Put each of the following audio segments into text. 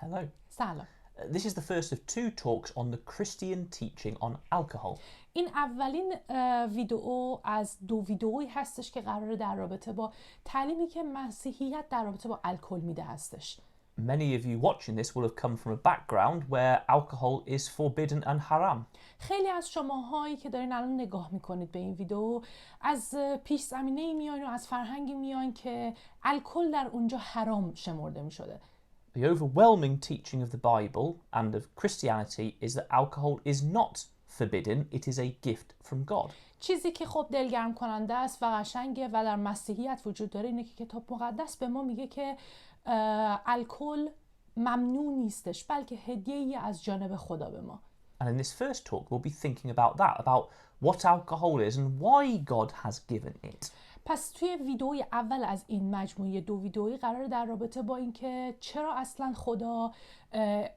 Hello. سلام. This is the first of two talks on the Christian teaching on alcohol. این اولین ویدئو از دو ویدئویی هستش که قراره در رابطه با تعلیمی که مسیحیت در رابطه با الکل میده هستش. Many of you watching this will have come from a background where alcohol is forbidden and haram. خیلی از شماهایی که دارین الان نگاه میکنید به این ویدئو از پیش زمینه‌ای میان و از فرهنگی میان که الکل در اونجا حرام شمرده میشده. The overwhelming teaching of the Bible and of Christianity is that alcohol is not forbidden, it is a gift from God. چیزی که خب دلگرم کننده است و قشنگه و در مسیحیت وجود داره اینه که کتاب مقدس به ما میگه که الکل ممنوع نیستش بلکه هدیه‌ای از جانب خدا به ما. And in this first talk we'll be thinking about that, about what alcohol is and why God has given it. پس توی ویدئوی اول از این مجموعه دو ویدئویی قراره در رابطه با این که چرا اصلا خدا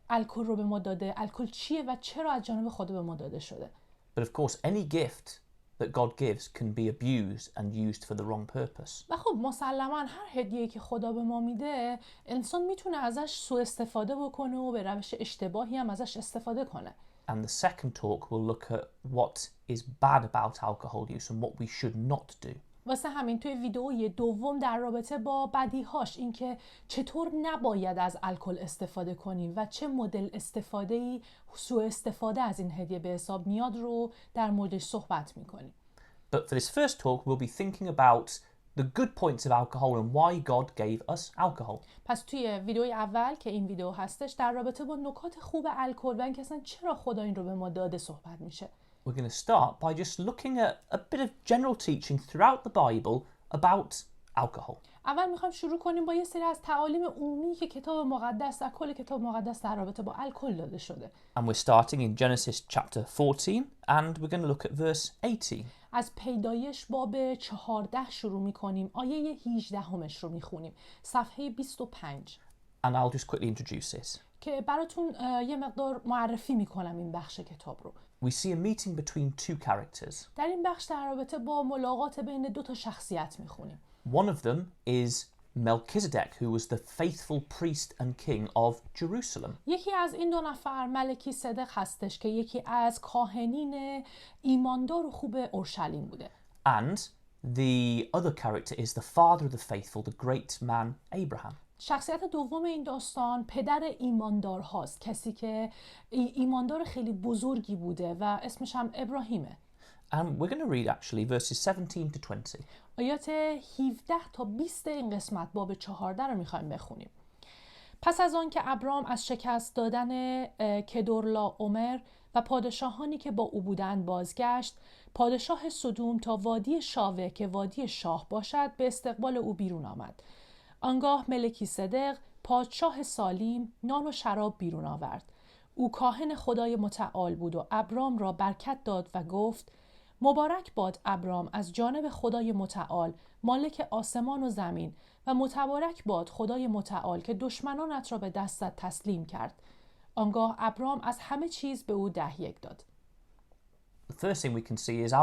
الکل رو به ما داده، الکل چیه و چرا از جانب خدا به ما داده شده. But of course any gift that God gives can be abused and used for the wrong purpose. و خب مسلما هر هدیه‌ای که خدا به ما میده انسان میتونه ازش سوء استفاده بکنه و به روش اشتباهی هم ازش استفاده کنه. And the second talk will look at what is bad about alcohol use and what we should not do. واسه همین توی ویدئوی دوم در رابطه با بدیهاش اینکه چطور نباید از الکل استفاده کنیم و چه مدل استفاده‌ای سوء استفاده از این هدیه به حساب میاد رو در موردش صحبت میکنیم. But for this first talk we'll be thinking about the good points of alcohol and why God gave us alcohol. پس توی ویدئوی اول که این ویدئو هستش در رابطه با نکات خوب الکل و اینکه اصلا چرا خدا این رو به ما داده صحبت میشه. We're going to start by just looking at a bit of general teaching throughout the Bible about alcohol. اول میخوایم شروع کنیم با یه سری از تعالیم عمومی که کتاب مقدس در کل کتاب مقدس در رابطه با الکل داده شده. And we're starting in Genesis chapter 14 and we're going to look at verse 18. از پیدایش باب 14 شروع میکنیم. آیه 18 رو میخونیم. صفحه 25. And I'll just quickly introduce this. که براتون یه مقدار معرفی میکنم این بخش کتاب رو. We see a meeting between two characters. در این بخش در رابطه با ملاقات بین دو تا شخصیت میخونیم. One of them is Melchizedek, who was the faithful priest and king of Jerusalem. یکی از این دو نفر ملکی صدق هستش که یکی از کاهنین ایماندار و خوب اورشلیم بوده. And the other character is the father of the faithful, the great man Abraham. شخصیت دوم این داستان پدر ایماندار هاست، کسی که ایماندار خیلی بزرگی بوده و اسمش هم ابراهیمه. And we're going to read actually verses 17 to 20. آیات 17 تا 20 این قسمت باب 14 رو میخوایم بخونیم. پس از آن که ابرام از شکست دادن کدورلاومر و پادشاهانی که با او بودند بازگشت، پادشاه سدوم تا وادی شاوه که وادی شاه باشد به استقبال او بیرون آمد. آنگاه ملکی صدق پادشاه سالیم نان و شراب بیرون آورد. او کاهن خدای متعال بود و ابرام را برکت داد و گفت: مبارک باد ابرام از جانب خدای متعال مالک آسمان و زمین و متبارک باد خدای متعال که دشمنانت را به دستت تسلیم کرد. آنگاه ابرام از همه چیز به او 10 داد. The first thing we can see is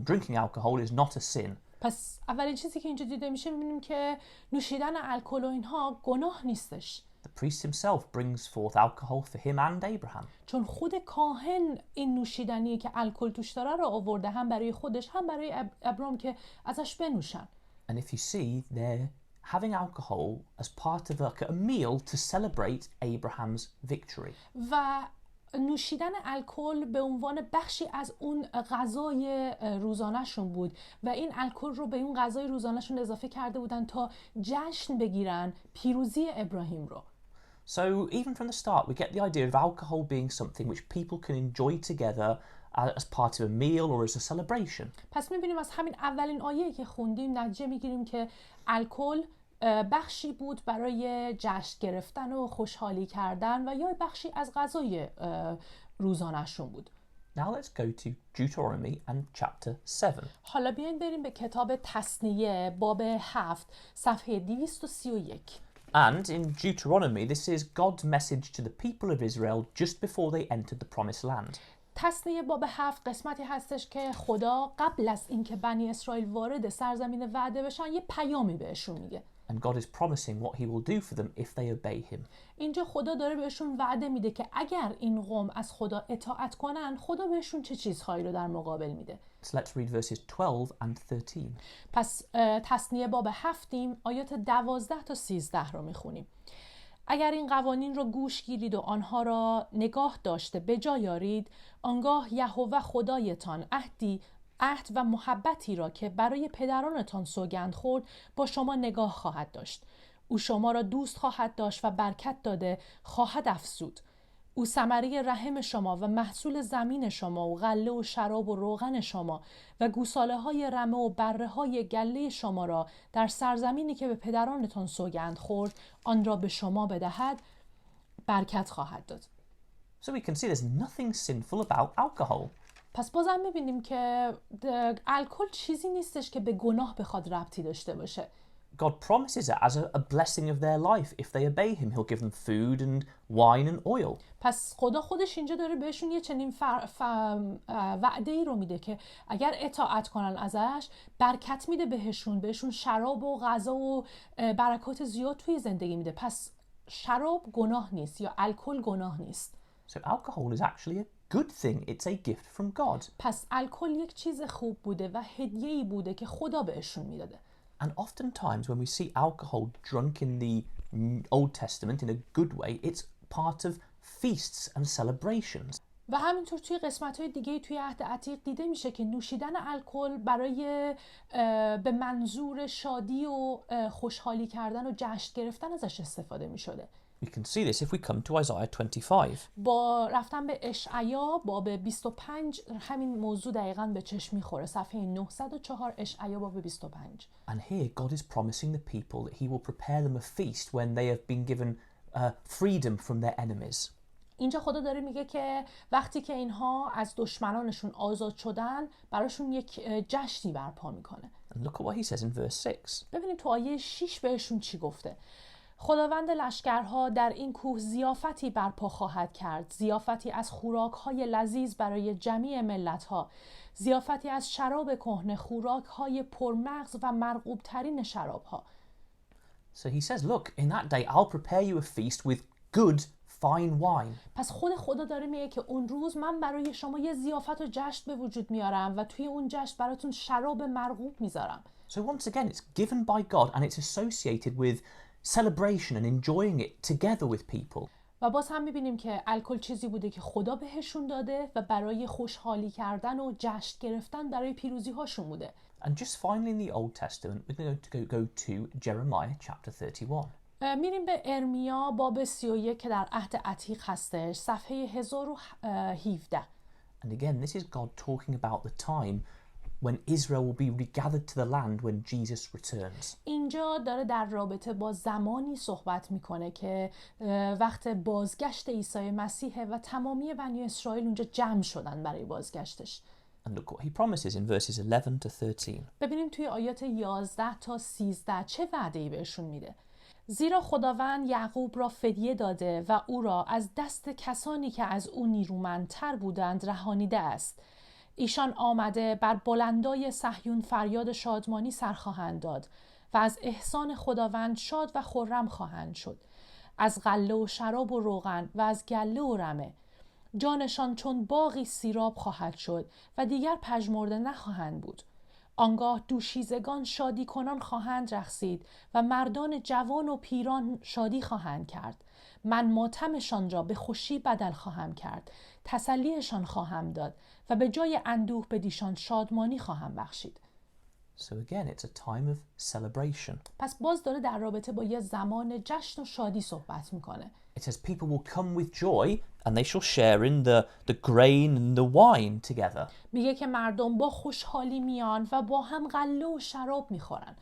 drinking alcohol is not a sin. پس اولین چیزی که اینجا دیده میشه میبینیم که نوشیدن الکل و اینها گناه نیستش. The priest himself brings forth alcohol for him and Abraham. چون خود کاهن این نوشیدنی که الکل توش داره رو آورده هم برای خودش هم برای ابرام که ازش بنوشن. And if you see, they're having alcohol as part of a meal to celebrate Abraham's victory. و نوشیدن الکل به عنوان بخشی از اون غذای روزانه‌شون بود و این الکل رو به اون غذای روزانه‌شون اضافه کرده بودن تا جشن بگیرن پیروزی ابراهیم رو. So even from the start we get the idea of alcohol being something which people can enjoy together as part of a meal or as a celebration. پس می‌بینیم از همین اولین آیه‌ای که خوندیم نتیجه می‌گیریم که الکل بخشی بود برای جشن گرفتن و خوشحالی کردن و یا بخشی از غذای روزانه‌شون بود. Now let's go to Deuteronomy and chapter 7. حالا بیاین بریم به کتاب تثنیه باب 7 صفحه 231. And in Deuteronomy this is God's message to the people of Israel just before they entered the promised land. تثنیه باب 7 قسمتی هستش که خدا قبل از اینکه بنی اسرائیل وارد سرزمین وعده بشن یه پیامی بهشون میگه. And God is promising what he will do for them if they obey him. اینجا خدا داره بهشون وعده میده که اگر این قوم از خدا اطاعت کنن، خدا بهشون چه چیزهایی رو در مقابل میده. So let's read verses 12 and 13. پس تثنیه باب 7 آیات 12 تا 13 رو میخونیم. اگر این قوانین را گوش گیرید و آنها را نگاه داشته به جا یارید، آنگاه یهوه خدایتان عهد و محبتی را که برای پدرانتان سوگند خورد با شما نگاه خواهد داشت. او شما را دوست خواهد داشت و برکت داده خواهد افزود. او ثمره رحم شما و محصول زمین شما و غله و شراب و روغن شما و گوساله های رمه و بره های گله شما را در سرزمینی که به پدرانتان سوگند خورد آن را به شما بدهد برکت خواهد داد. So we can see there's nothing sinful about alcohol. پس بازم می‌بینیم که الکل چیزی نیستش که به گناه بخواد ربطی داشته باشه. God promises it as a blessing of their life. If they obey him, he'll give them food and wine and oil. پس خدا خودش اینجا داره بهشون یه چنین وعده‌ای رو میده که اگر اطاعت کنن ازش برکت میده بهشون شراب و غذا و برکات زیاد توی زندگی میده. پس شراب گناه نیست یا الکل گناه نیست. So alcohol is actually a good thing. It's a gift from God. پس الکل یک چیز خوب بوده و هدیه‌ای بوده که خدا بهشون میداده. And oftentimes when we see alcohol drunk in the Old Testament in a good way, it's part of feasts and celebrations. و همینطور توی قسمت‌های دیگه توی عهد عتیق دیده میشه که نوشیدن الکل برای به منظور شادی و خوشحالی کردن و جشن گرفتن ازش استفاده میشده. We can see this if we come to Isaiah 25. با رفتن به اشعیا باب 25 همین موضوع دقیقاً به چشم میخوره. صفحه 904 اشعیا باب 25. And here God is promising the people that he will prepare them a feast when they have been given freedom from their enemies. اینجا خدا داره میگه که وقتی که اینها از دشمنانشون آزاد شدن براشون یک جشنی برپا میکنه. And look at what he says in verse 6. ببینید تو آیه 6 بهشون چی گفته. خداوند لشکرها در این کوه ضیافتی برپا خواهد کرد، ضیافتی از خوراک‌های لذیذ برای جمیع ملت‌ها، ضیافتی از شراب کهنه، خوراک‌های پرمغز و مرغوب‌ترین شراب‌ها. So he says, look, in that day I'll prepare you a feast with good fine wine. پس خدا داره میگه که اون روز من برای شما یه ضیافت و جشن به وجود میارم و توی اون جشن براتون شراب مرغوب میذارم. So once again it's given by God and it's associated with celebration and enjoying it together with people. و باز هم میبینیم که الکل چیزی بوده که خدا بهشون داده و برای خوشحالی کردن و جشن گرفتن برای پیروزی هاشون بوده. And just finally in the Old Testament we're going to go to Jeremiah chapter 31. میریم به ارمیا باب 31 که در عهد عتیق هستش، صفحه 1017. And again this is God talking about the time when Israel will be regathered to the land when Jesus returns. اینجا داره در رابطه با زمانی صحبت میکنه که وقت بازگشت عیسی مسیح و تمامی بنی اسرائیل اونجا جمع شدن برای بازگشتش. And look what he promises in verses 11 to 13. ببینیم توی آیات 11 تا 13 چه وعده‌ای بهشون میده. زیرا خداوند یعقوب را فدیه داده و او را از دست کسانی که از او نیرومندتر بودند رهانیده است. ایشان آمده بر بلندای صهیون فریاد شادمانی سر خواهند داد و از احسان خداوند شاد و خرم خواهند شد. از غله و شراب و روغن و از گله و رمه. جانشان چون باغی سیراب خواهد شد و دیگر پژمرده نخواهند بود. آنگاه دوشیزگان شادی کنان خواهند رقصید و مردان جوان و پیران شادی خواهند کرد. من ماتمشان را به خوشی بدل خواهم کرد، تسلیشان خواهم داد و به جای اندوه به دیشان شادمانی خواهم بخشید. So again it's a time of celebration. پس باز داره در رابطه با یه زمان جشن و شادی صحبت میکنه. It says people will come with joy and they shall share in the grain and the wine together. میگه که مردم با خوشحالی میان و با هم غله و شراب میخورن.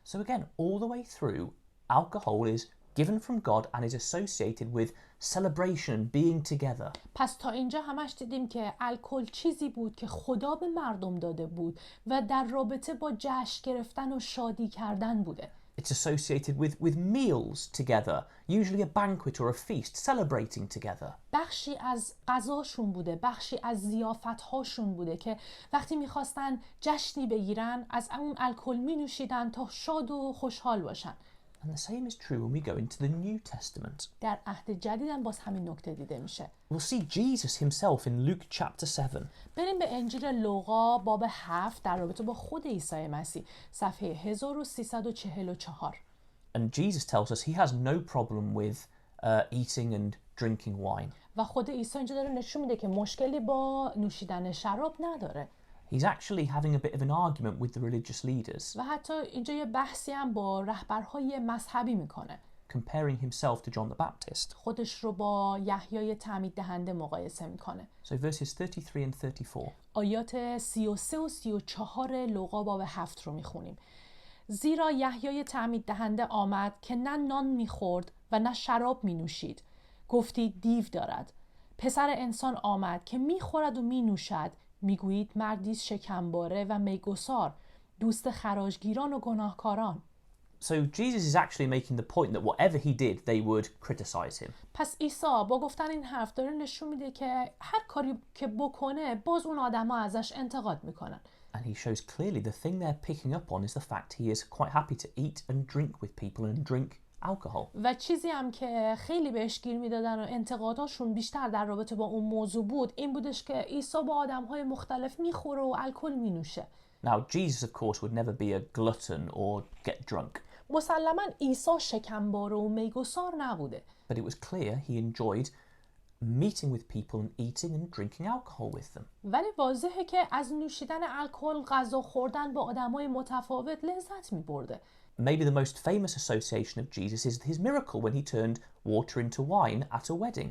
So again all the way through alcohol is given from God and is associated with celebration and being together. پس تا اینجا همش دیدیم که الکل چیزی بود که خدا به مردم داده بود و در رابطه با جشن گرفتن و شادی کردن بوده. It's associated with meals together, usually a banquet or a feast, celebrating together. بخشی از غذاشون بوده، بخشی از ضیافت‌هاشون بوده که وقتی می‌خواستن جشنی بگیرن از اون الکل می‌نوشیدن تا شاد و خوشحال باشن. And the same is true when we go into the New Testament. در عهد جدید هم باز همین نکته دیده میشه. We'll see Jesus himself in Luke chapter 7. بریم به انجیل لوقا باب 7 در رابطه با خود عیسی مسیح صفحه 1344. And Jesus tells us he has no problem with eating and drinking wine. و خود عیسی اینجا داره نشون میده که مشکلی با نوشیدن شراب نداره. He's actually having a bit of an argument with the religious leaders, و حتی اینجا یه بحثی هم با رهبرهای مذهبی میکنه. comparing himself to John the Baptist. خودش رو با یحیای تعمید دهنده مقایسه میکنه. So verses 33 and 34. آیات 33 و 34 لوقا باب 7 رو میخونیم. زیرا یحیای تعمید دهنده آمد که نه نان میخورد و نه شراب مینوشید. گفتید دیو دارد. پسر انسان آمد که میخورد و مینوشد. میگویید مردی شکمباره و میگسار، دوست خراجگیران و گناهکاران. So Jesus is actually making the point that whatever he did, they would criticize him. پس عیسی با گفتن این حرف داره نشون میده که هر کاری که بکنه باز اون آدما ازش انتقاد میکنن. And he shows clearly the thing they're picking up on is the fact he is quite happy to eat and drink with people and drink alcohol. و چیزی هم که خیلی بهش گیر میدادن و انتقاداشون بیشتر در رابطه با اون موضوع بود این بودش که عیسی با آدم‌های مختلف میخوره و الکل مینوشه. Now Jesus of course would never be a glutton or get drunk. مسلماً عیسی شکمباره و میگسار نبوده. But it was clear he enjoyed meeting with people and eating and drinking alcohol with them. ولی واضحه که از نوشیدن الکل، غذا خوردن با آدمای متفاوت لذت میبرده. Maybe the most famous association of Jesus is his miracle when he turned water into wine at a wedding.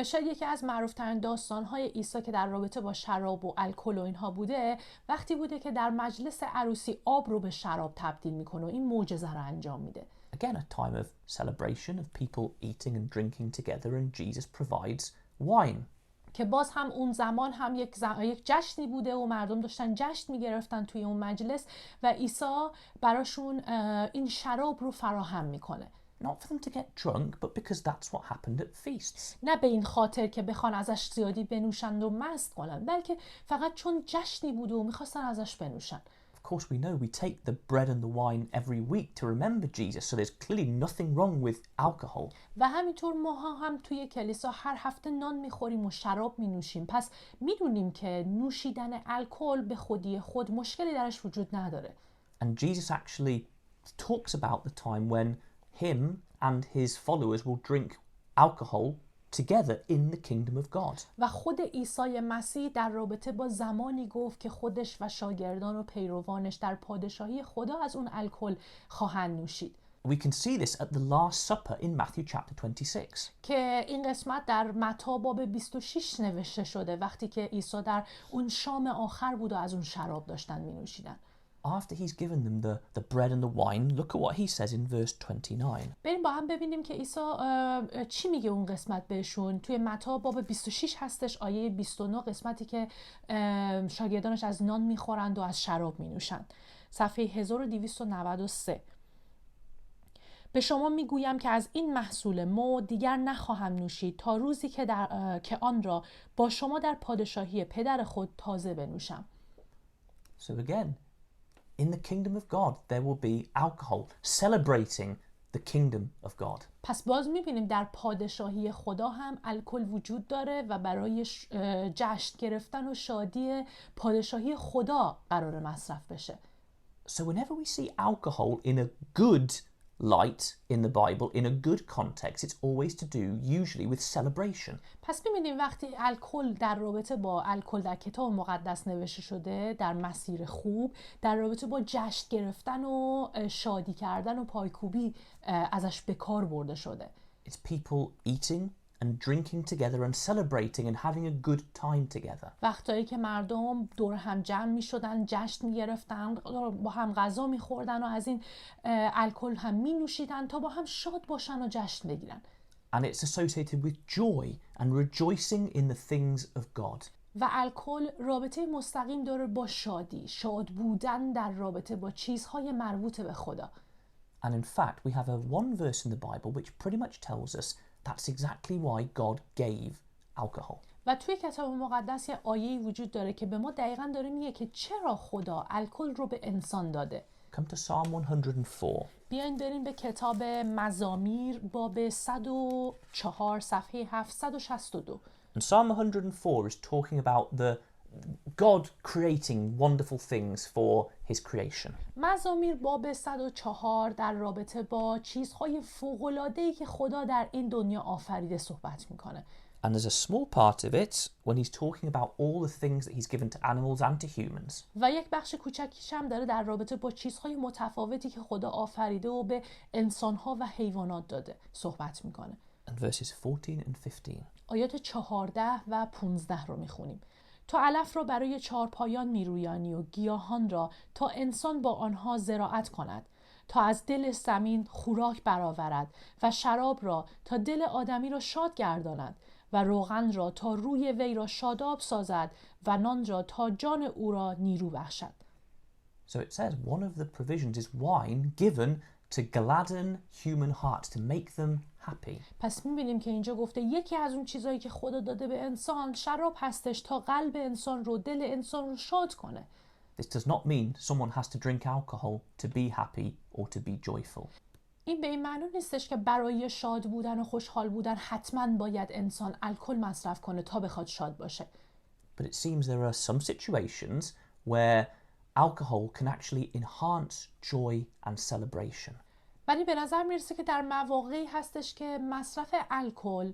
شاید یکی از معروفترین داستان‌های عیسی که در رابطه با شراب و الکل و اینها بوده وقتی بوده که در مجلس عروسی آب رو به شراب تبدیل میکنه و این معجزه رو انجام میده. Again, a time of celebration of people eating and drinking together, and Jesus provides wine. که باز هم اون زمان هم یک جشنی بوده و مردم داشتن جشن میگرفتن توی اون مجلس و عیسی براشون این شراب رو فراهم میکنه. Not for them to get drunk, but because that's what happened at feasts. نه به این خاطر که بخوان ازش زیادی بنوشند و مست کنن، بلکه فقط چون جشنی بوده و میخواستن ازش بنوشن. Of course, we know we take the bread and the wine every week to remember Jesus, so there's clearly nothing wrong with alcohol. و همینطور ما هم توی کلیسا هر هفته نان میخوریم و شراب مینوشیم. پس میدونیم که نوشیدن الکل به خودی خود مشکلی درش وجود نداره. And Jesus actually talks about the time when him and his followers will drink alcohol together in the kingdom of God. و خود عیسی مسیح در رابطه با زمانی گفت که خودش و شاگردان و پیروانش در پادشاهی خدا از اون الکل خواهند نوشید. We can see this at the Last Supper in Matthew chapter 26. که این قسمت در متی باب 26 نوشته شده وقتی که عیسی در اون شام آخر بود و از اون شراب داشتن می نوشیدن. After he's given them the bread and the wine, look at what he says in verse 29. بریم با هم ببینیم که عیسی چی میگه اون قسمت بهشون. توی متی باب 26 هستش آیه 29 قسمتی که شاگردانش از نان میخورند و از شراب مینوشند. صفحه 1293. به شما میگویم که از این محصول مو دیگر نخواهم نوشید تا روزی که آن را با شما در پادشاهی پدر خود تازه بنوشم. So again, in the kingdom of God, there will be alcohol celebrating the kingdom of God. پس باز میبینیم در پادشاهی خدا هم الکل وجود داره و برای جشن گرفتن و شادی پادشاهی خدا قرار مصرف بشه. So whenever we see alcohol in a good light in the Bible, in a good context, it's always to do usually with celebration. پس ببینیم وقتی الکل در رابطه با الکل در کتاب مقدس نوشته شده در مسیر خوب در رابطه با جشن گرفتن و شادی کردن و پایکوبی ازش به کار برده شده. It's people eating and drinking together and celebrating and having a good time together. وقتایی که مردم دور هم جمع می شدن، جشن می گرفتن، با هم غذا می خوردن و از این الکل هم می نوشیدن تا با هم شاد باشن و جشن بگیرن. And it's associated with joy and rejoicing in the things of God. و الکل رابطه مستقیم داره با شادی، شاد بودن در رابطه با چیزهای مربوط به خدا. And in fact, we have one verse in the Bible which pretty much tells us that's exactly why God gave alcohol. و توی کتاب مقدس یه آیه‌ای وجود داره که به ما دقیقاً داره میگه که چرا خدا الکل رو به انسان داده. Come to Psalm 104. بیاین بریم به کتاب مزامیر باب 104 صفحه 762. And Psalm 104 is talking about the God creating wonderful things for his creation. مزامیر باب 104 در رابطه با چیزهای فوق‌العاده‌ای که خدا در این دنیا آفریده صحبت میکنه. And there's a small part of it when he's talking about all the things that he's given to animals and to humans. و یک بخش کوچکیش هم داره در رابطه با چیزهای متفاوتی که خدا آفریده و به انسانها و حیوانات داده صحبت میکنه. And verses 14 and 15. آیات 14 و 15 رو میخونیم. تو علف را برای چارپایان میرویانی و گیاهان را تا انسان با آنها زراعت کند، تا از دل زمین خوراک برآورد و شراب را تا دل آدمی را شاد گرداند و روغن را تا روی وی را شاداب سازد و نان را تا جان او را نیرو بخشد. So it says one of the provisions is wine given to gladden human hearts, to make them happy. پس می‌بینیم که اینجا گفته یکی از اون چیزایی که خدا داده به انسان شراب هستش تا قلب انسان رو، دل انسان رو شاد کنه. This does not mean someone has to drink alcohol to be happy or to be joyful. این به این معنی نیستش که برای شاد بودن و خوشحال بودن حتماً باید انسان الکل مصرف کنه تا بخواد شاد باشه. But it seems there are some situations where alcohol can actually enhance joy and celebration. ولی به نظر میرسه که در مواقعی هستش که مصرف الکل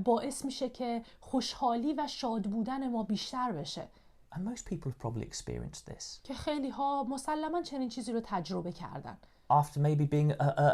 باعث میشه که خوشحالی و شاد بودن ما بیشتر بشه. And most people have probably experienced this. که خیلی ها مسلماً چنین چیزی رو تجربه کردن. After maybe being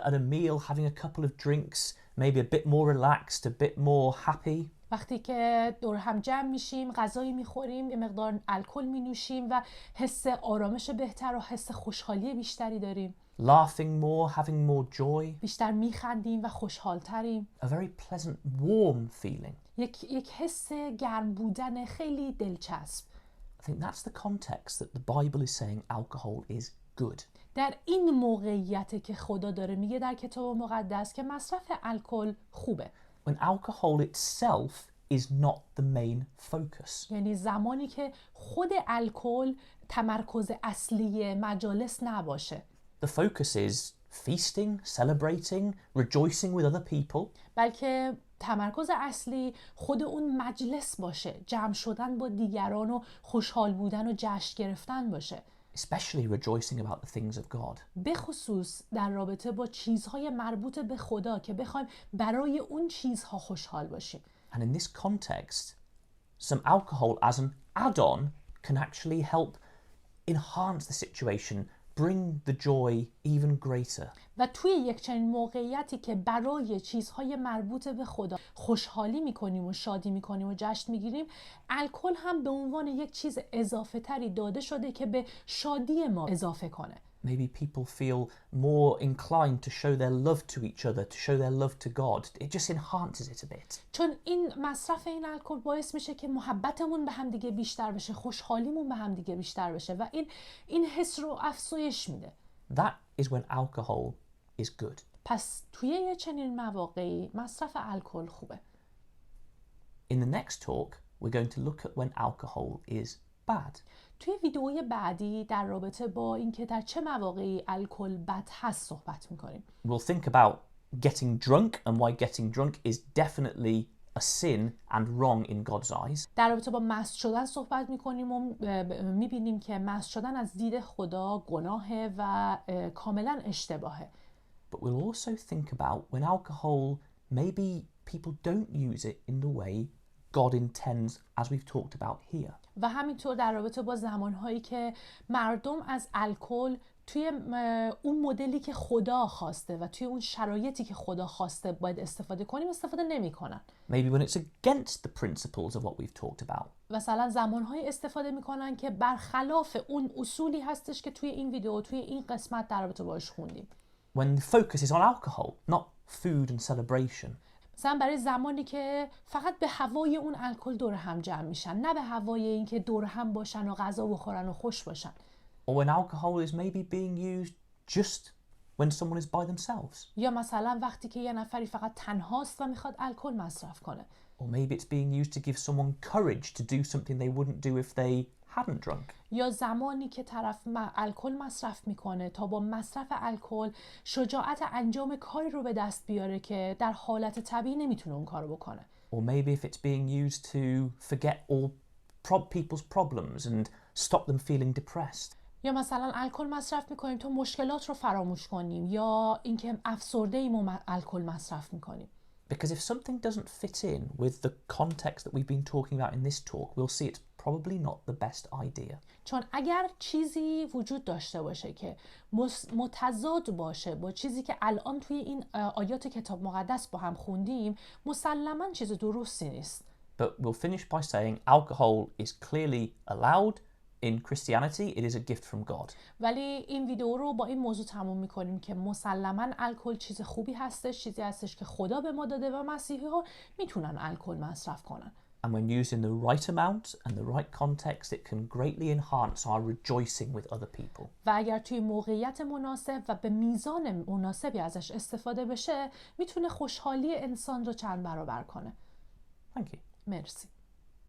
at a meal, having a couple of drinks, maybe a bit more relaxed, a bit more happy. وقتی که دور هم جمع میشیم، غذایی میخوریم، یه مقدار الکل مینوشیم و حس آرامش بهتر و حس خوشحالی بیشتری داریم. Laughing more, having more joy. بیشتر میخندیم و خوشحالتریم. A very pleasant, warm feeling. یک حس گرم بودن خیلی دلچسب. I think that's the context that the Bible is saying alcohol is good. در این موقعیت که خدا داره میگه در کتاب مقدس که مصرف الکل خوبه. When alcohol itself is not the main focus. یعنی زمانی که خود الکل تمرکز اصلی مجالس نباشه. The focus is feasting, celebrating, rejoicing with other people. بلکه تمرکز اصلی خود اون مجلس باشه، جمع شدن با دیگران و خوشحال بودن و جشن گرفتن باشه. Especially rejoicing about the things of God. به خصوص در رابطه با چیزهای مربوط به خدا که بخوایم برای اون چیزها خوشحال باشیم. And in this context, some alcohol as an add-on can actually help enhance the situation, bring the joy even greater. و توی یک چنین موقعیتی که برای چیزهای مربوط به خدا خوشحالی میکنیم و شادی میکنیم و جشن میگیریم، الکل هم به عنوان یک چیز اضافه تری داده شده که به شادی ما اضافه کنه. Maybe people feel more inclined to show their love to each other, to show their love to God. It just enhances it a bit. چون این مصرف این الکل باعث میشه که محبتمون به هم دیگه بیشتر بشه، خوشحالیمون به هم دیگه بیشتر بشه و این حس رو افزایش میده. That is when alcohol is good. پس توی یه چنین مواقعی مصرف الکل خوبه. In the next talk, we're going to look at when alcohol is bad. توی ویدئوی بعدی در رابطه با اینکه در چه مواقعی الکل بد هست صحبت میکنیم. We'll think about getting drunk and why getting drunk is definitely a sin and wrong in God's eyes. در رابطه با مست شدن صحبت میکنیم و میبینیم که مست شدن از دید خدا گناهه و کاملا اشتباهه. But we'll also think about when alcohol, maybe people don't use it in the way God intends, as we've talked about here. و همینطور در رابطه با زمانهایی که مردم از الکل توی اون مدلی که خدا خواسته و توی اون شرایطی که خدا خواسته باید استفاده کنیم استفاده نمی‌کنن. Maybe when it's against the principles of what we've talked about. مثلا زمانهایی استفاده میکنن که برخلاف اون اصولی هستش که توی این ویدیو توی این قسمت در رابطه باهاش خوندیم. When the focus is on alcohol, not food and celebration. مثلا برای زمانی که فقط به هوای اون الکل دور هم جمع میشن، نه به هوای این که دور هم باشن و غذا بخورن و خوش باشن. Or when alcohol is maybe being used just when someone is by themselves. یا مثلا وقتی که یه نفری فقط تنهاست و میخواد الکل مصرف کنه. Or maybe it's being used to give someone courage to do something they wouldn't do if they hadn't drunk. یا زمانی که طرف الکل مصرف میکنه تا با مصرف الکل شجاعت انجام کاری رو به دست بیاره که در حالت طبیعی نمیتونه اون کارو بکنه. Or maybe if it's being used to forget all people's problems and stop them feeling depressed. یا مثلا الکل مصرف میکنیم تا مشکلات رو فراموش کنیم یا اینکه افسرده ایم و الکل مصرف میکنیم. Because if something doesn't fit in with the context that we've been talking about in this talk, we'll see it's probably not the best idea. چون اگر چیزی وجود داشته باشه که متضاد باشه با چیزی که الان توی این آیات کتاب مقدس با هم خوندیم، مسلماً چیز درستی نیست. But we'll finish by saying alcohol is clearly allowed. In Christianity, it is a gift from God. ولی این ویدیو رو با این موضوع تموم می‌کنیم که مسلماً الکل چیز خوبی هستش، چیزی هستش که خدا به ما داده و مسیحی‌ها میتونن الکل مصرف کنن. And when used in the right amount and the right context, it can greatly enhance our rejoicing with other people. و اگر توی موقعیت مناسب و به میزان مناسبی ازش استفاده بشه، میتونه خوشحالی انسان رو چند برابر کنه. Thank you. مرسی.